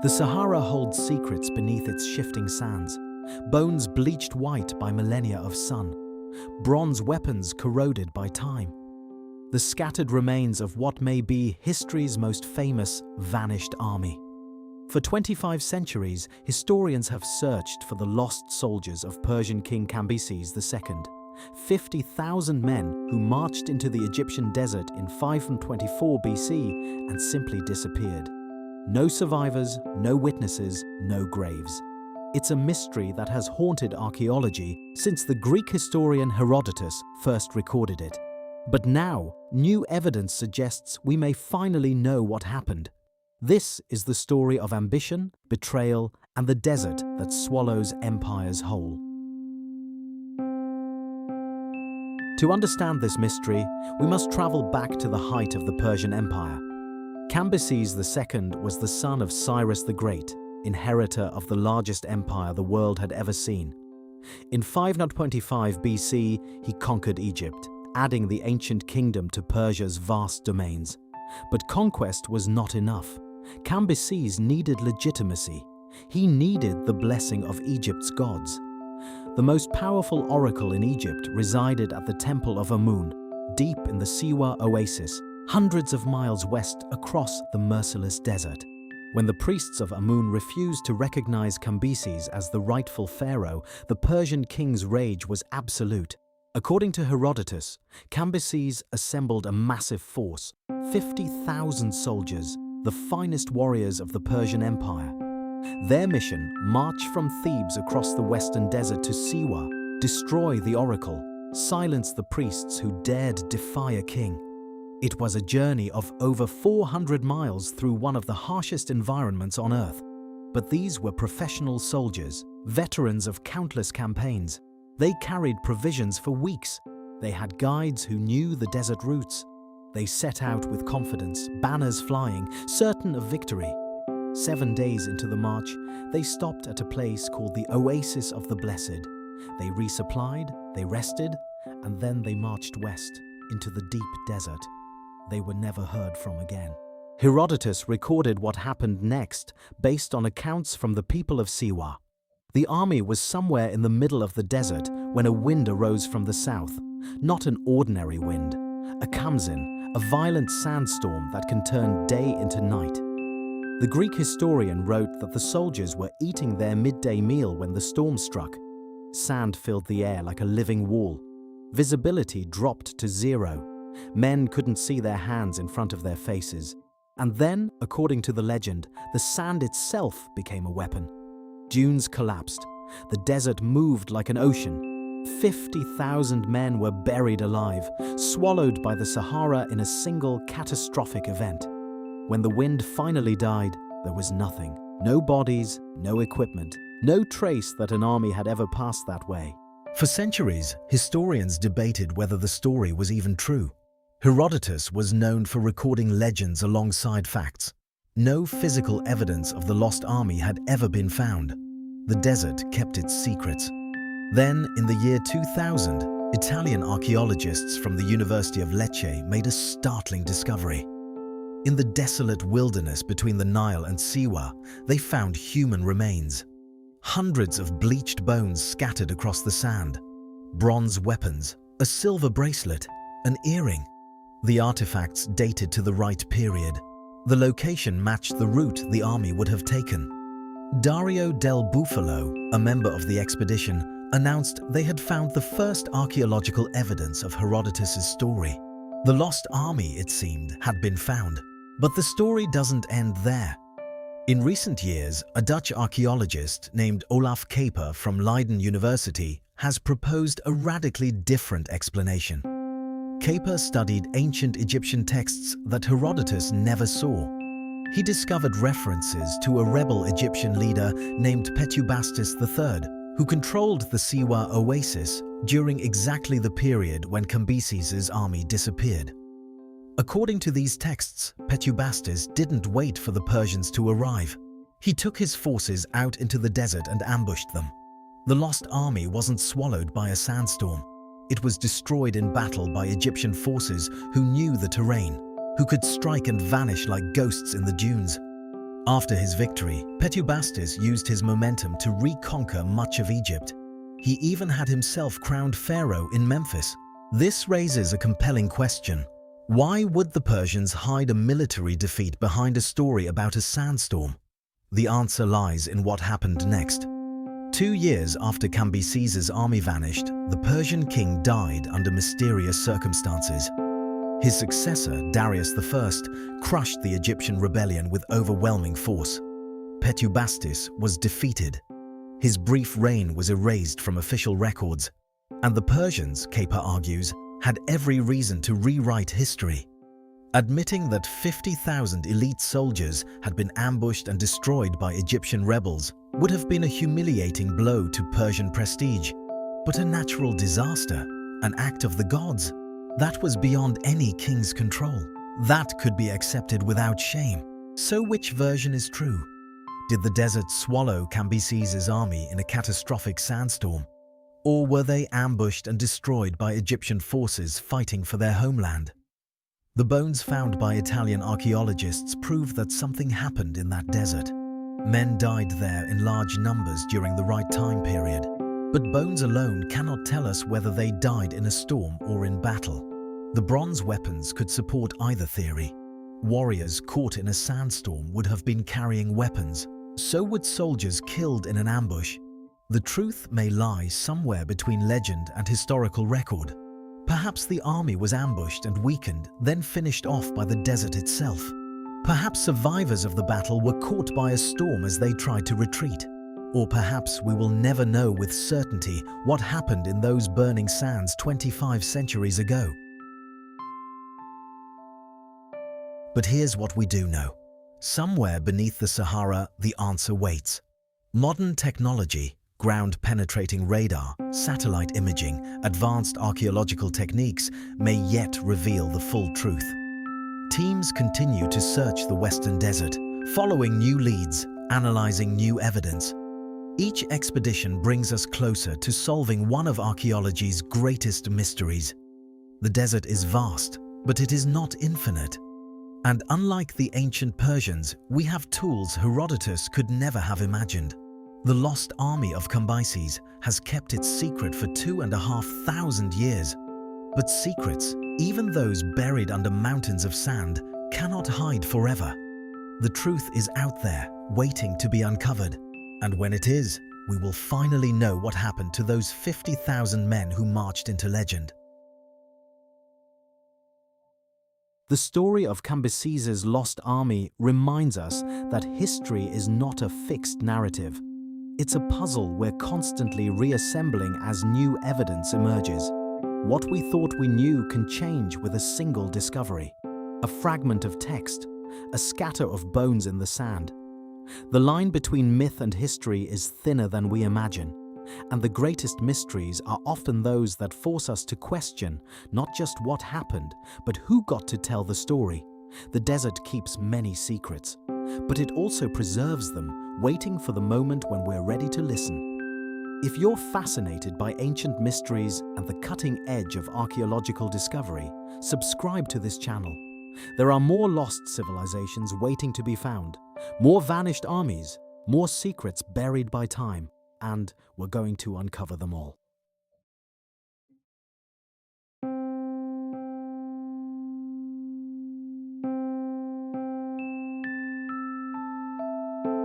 The Sahara holds secrets beneath its shifting sands, bones bleached white by millennia of sun, bronze weapons corroded by time. The scattered remains of what may be history's most famous vanished army. For 25 centuries, historians have searched for the lost soldiers of Persian King Cambyses II, 50,000 men who marched into the Egyptian desert in 524 BC and simply disappeared. No survivors, no witnesses, no graves. It's a mystery that has haunted archaeology since the Greek historian Herodotus first recorded it. But now, new evidence suggests we may finally know what happened. This is the story of ambition, betrayal, and the desert that swallows empires whole. To understand this mystery, we must travel back to the height of the Persian Empire. Cambyses II was the son of Cyrus the Great, inheritor of the largest empire the world had ever seen. In 525 BC, he conquered Egypt, adding the ancient kingdom to Persia's vast domains. But conquest was not enough. Cambyses needed legitimacy. He needed the blessing of Egypt's gods. The most powerful oracle in Egypt resided at the Temple of Amun, deep in the Siwa oasis, hundreds of miles west across the merciless desert. When the priests of Amun refused to recognize Cambyses as the rightful pharaoh, the Persian king's rage was absolute. According to Herodotus, Cambyses assembled a massive force, 50,000 soldiers, the finest warriors of the Persian Empire. Their mission: march from Thebes across the western desert to Siwa, destroy the oracle, silence the priests who dared defy a king. It was a journey of over 400 miles through one of the harshest environments on Earth. But these were professional soldiers, veterans of countless campaigns. They carried provisions for weeks. They had guides who knew the desert routes. They set out with confidence, banners flying, certain of victory. 7 days into the march, they stopped at a place called the Oasis of the Blessed. They resupplied, they rested, and then they marched west into the deep desert. They were never heard from again. Herodotus recorded what happened next based on accounts from the people of Siwa. The army was somewhere in the middle of the desert when a wind arose from the south. Not an ordinary wind, a khamsin, a violent sandstorm that can turn day into night. The Greek historian wrote that the soldiers were eating their midday meal when the storm struck. Sand filled the air like a living wall. Visibility dropped to zero. Men couldn't see their hands in front of their faces. And then, according to the legend, the sand itself became a weapon. Dunes collapsed. The desert moved like an ocean. 50,000 men were buried alive, swallowed by the Sahara in a single catastrophic event. When the wind finally died, there was nothing. No bodies, no equipment, no trace that an army had ever passed that way. For centuries, historians debated whether the story was even true. Herodotus was known for recording legends alongside facts. No physical evidence of the lost army had ever been found. The desert kept its secrets. Then, in the year 2000, Italian archaeologists from the University of Lecce made a startling discovery. In the desolate wilderness between the Nile and Siwa, they found human remains. Hundreds of bleached bones scattered across the sand. Bronze weapons, a silver bracelet, an earring. The artifacts dated to the right period. The location matched the route the army would have taken. Dario del Bufalo, a member of the expedition, announced they had found the first archaeological evidence of Herodotus' story. The lost army, it seemed, had been found. But the story doesn't end there. In recent years, a Dutch archaeologist named Olaf Kaper from Leiden University has proposed a radically different explanation. Kaper studied ancient Egyptian texts that Herodotus never saw. He discovered references to a rebel Egyptian leader named Petubastis III, who controlled the Siwa oasis during exactly the period when Cambyses' army disappeared. According to these texts, Petubastis didn't wait for the Persians to arrive. He took his forces out into the desert and ambushed them. The lost army wasn't swallowed by a sandstorm. It was destroyed in battle by Egyptian forces who knew the terrain, who could strike and vanish like ghosts in the dunes. After his victory, Petubastis used his momentum to reconquer much of Egypt. He even had himself crowned pharaoh in Memphis. This raises a compelling question. Why would the Persians hide a military defeat behind a story about a sandstorm? The answer lies in what happened next. 2 years after Cambyses' army vanished, the Persian king died under mysterious circumstances. His successor, Darius I, crushed the Egyptian rebellion with overwhelming force. Petubastis was defeated. His brief reign was erased from official records, and the Persians, Kaper argues, had every reason to rewrite history. Admitting that 50,000 elite soldiers had been ambushed and destroyed by Egyptian rebels would have been a humiliating blow to Persian prestige. But a natural disaster, an act of the gods, that was beyond any king's control. That could be accepted without shame. So which version is true? Did the desert swallow Cambyses' army in a catastrophic sandstorm? Or were they ambushed and destroyed by Egyptian forces fighting for their homeland? The bones found by Italian archaeologists prove that something happened in that desert. Men died there in large numbers during the right time period, but bones alone cannot tell us whether they died in a storm or in battle. The bronze weapons could support either theory. Warriors caught in a sandstorm would have been carrying weapons. So would soldiers killed in an ambush. The truth may lie somewhere between legend and historical record. Perhaps the army was ambushed and weakened, then finished off by the desert itself. Perhaps survivors of the battle were caught by a storm as they tried to retreat. Or perhaps we will never know with certainty what happened in those burning sands 25 centuries ago. But here's what we do know. Somewhere beneath the Sahara, the answer waits. Modern technology, ground-penetrating radar, satellite imaging, advanced archaeological techniques may yet reveal the full truth. Teams continue to search the Western Desert, following new leads, analyzing new evidence. Each expedition brings us closer to solving one of archaeology's greatest mysteries. The desert is vast, but it is not infinite. And unlike the ancient Persians, we have tools Herodotus could never have imagined. The lost army of Cambyses has kept its secret for 2,500 years. But secrets, even those buried under mountains of sand, cannot hide forever. The truth is out there, waiting to be uncovered. And when it is, we will finally know what happened to those 50,000 men who marched into legend. The story of Cambyses' lost army reminds us that history is not a fixed narrative. It's a puzzle we're constantly reassembling as new evidence emerges. What we thought we knew can change with a single discovery. A fragment of text, a scatter of bones in the sand. The line between myth and history is thinner than we imagine. And the greatest mysteries are often those that force us to question not just what happened, but who got to tell the story. The desert keeps many secrets, but it also preserves them, waiting for the moment when we're ready to listen. If you're fascinated by ancient mysteries and the cutting edge of archaeological discovery, subscribe to this channel. There are more lost civilizations waiting to be found, more vanished armies, more secrets buried by time. And we're going to uncover them all.